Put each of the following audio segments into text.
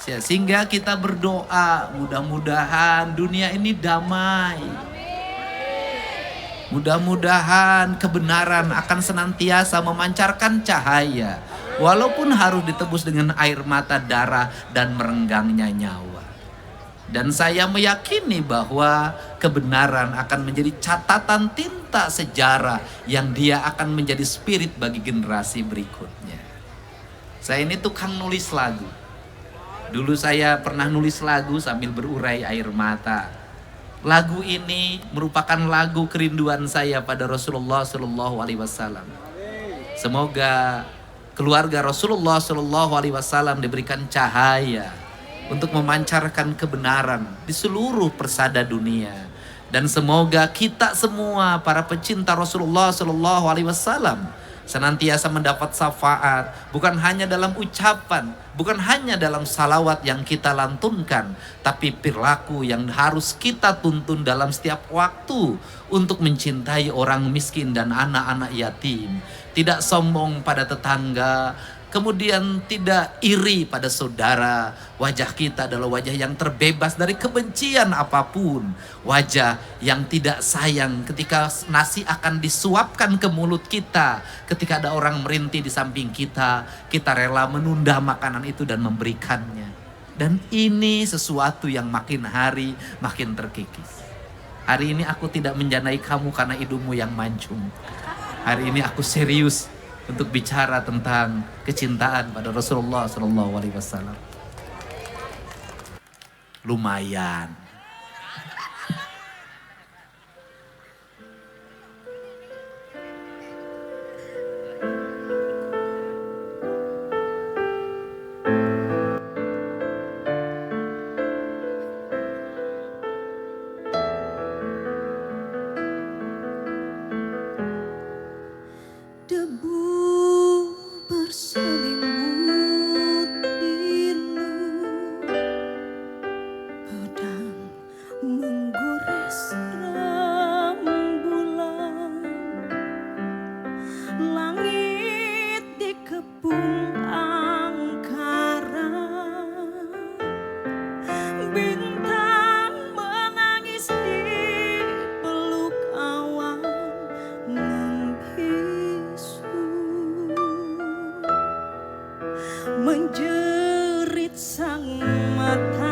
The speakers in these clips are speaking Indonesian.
Ya, sehingga kita berdoa mudah-mudahan dunia ini damai. Mudah-mudahan kebenaran akan senantiasa memancarkan cahaya, walaupun harus ditebus dengan air mata, darah, dan merenggangnya nyawa. Dan saya meyakini bahwa kebenaran akan menjadi catatan tinta sejarah yang dia akan menjadi spirit bagi generasi berikutnya. Saya ini tukang nulis lagu. Dulu saya pernah nulis lagu sambil berurai air mata. Lagu ini merupakan lagu kerinduan saya pada Rasulullah Shallallahu Alaihi Wasallam. Semoga keluarga Rasulullah Shallallahu Alaihi Wasallam diberikan cahaya untuk memancarkan kebenaran di seluruh persada dunia. Dan semoga kita semua para pecinta Rasulullah Shallallahu Alaihi Wasallam senantiasa mendapat syafaat, bukan hanya dalam ucapan, bukan hanya dalam salawat yang kita lantunkan, tapi perilaku yang harus kita tuntun dalam setiap waktu untuk mencintai orang miskin dan anak-anak yatim. Tidak sombong pada tetangga, kemudian tidak iri pada saudara. Wajah kita adalah wajah yang terbebas dari kebencian apapun. Wajah yang tidak sayang ketika nasi akan disuapkan ke mulut kita. Ketika ada orang merintih di samping kita, kita rela menunda makanan itu dan memberikannya. Dan ini sesuatu yang makin hari makin terkikis. Hari ini aku tidak menjanai kamu karena hidungmu yang mancung. Hari ini aku serius untuk bicara tentang kecintaan pada Rasulullah Shallallahu Alaihi Wasallam. Lumayan. Menjerit sang matahari,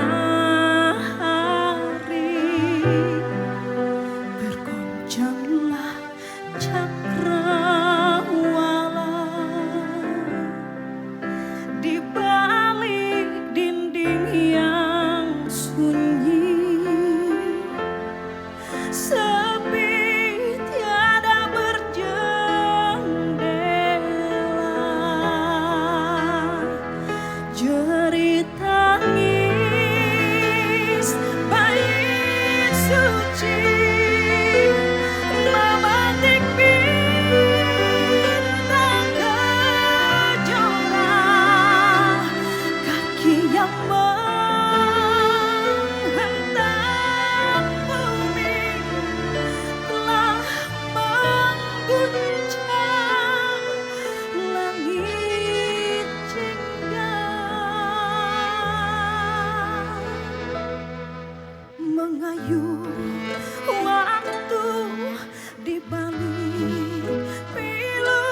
bergoncanglah cakrawala di balik dinding yang sunyi, sepi tiada berjendela. Jerit tangis bayi suci memetik bintang kejora, kaki yang menghantam bumi telah mengguncang langit jingga, mengayuh waktu di balik pilu,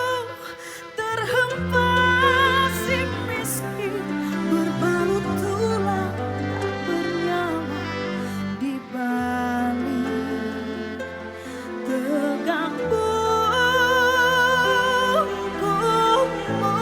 terhempas si miskin berbalut tulang tak bernyawa di balik tegang pungkungmu.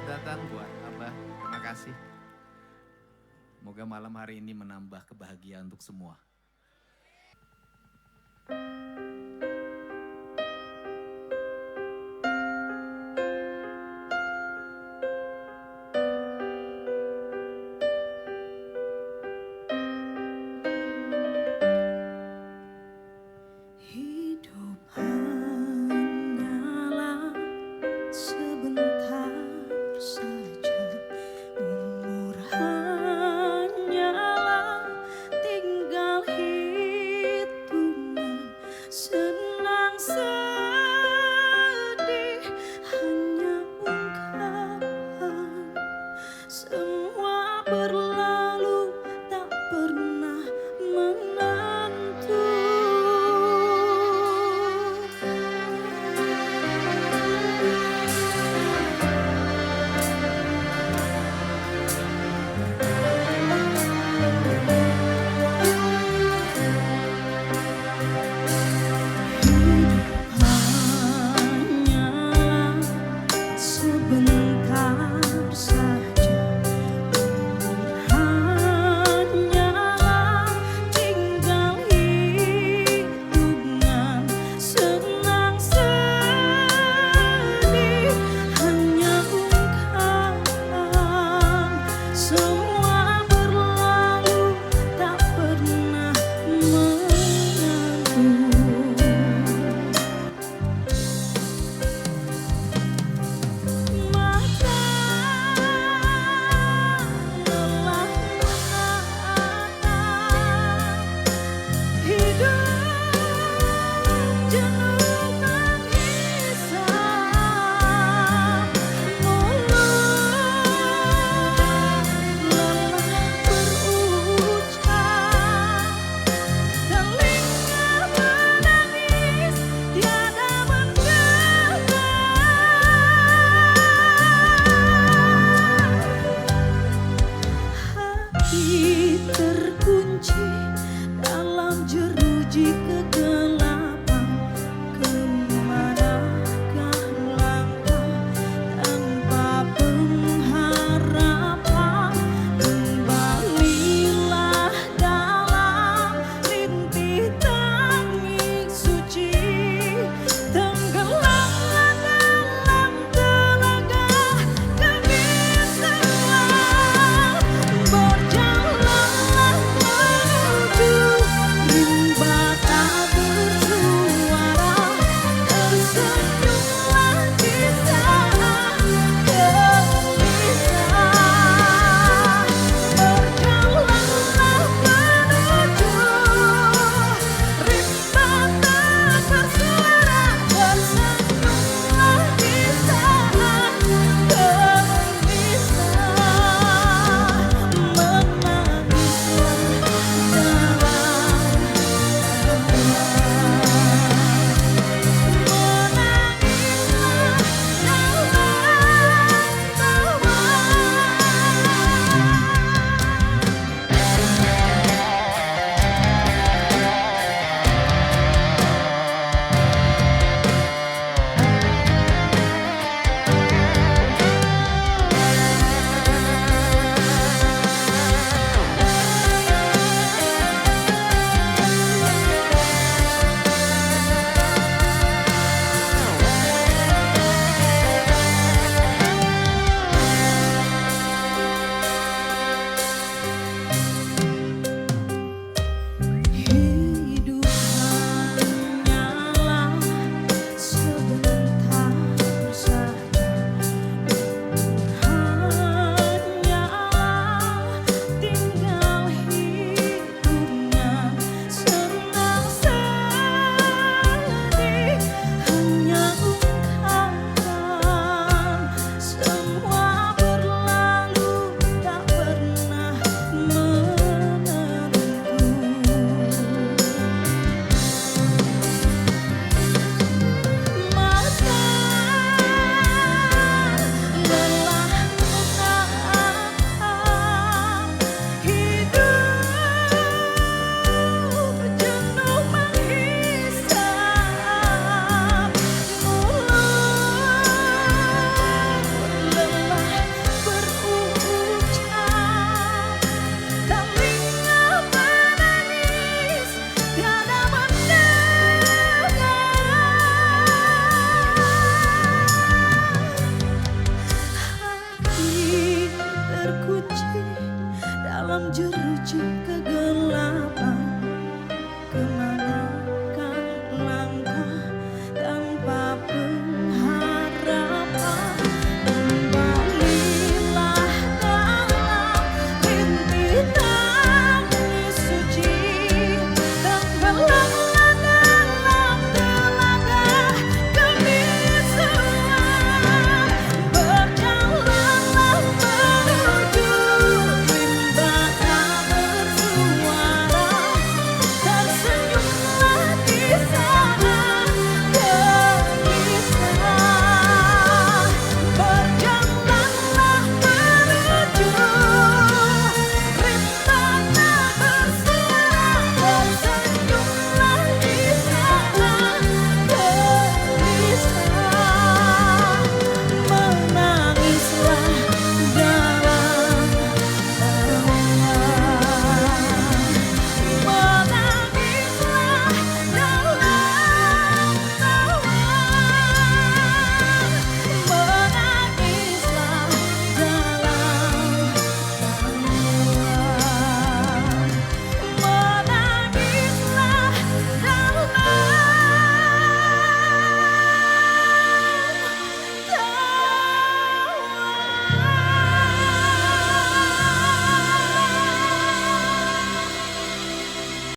datang buat Abah. Terima kasih. Semoga malam hari ini menambah kebahagiaan untuk semua. Hidup hanyalah sebentar saja, umur hanyalah tinggal hitungan, senang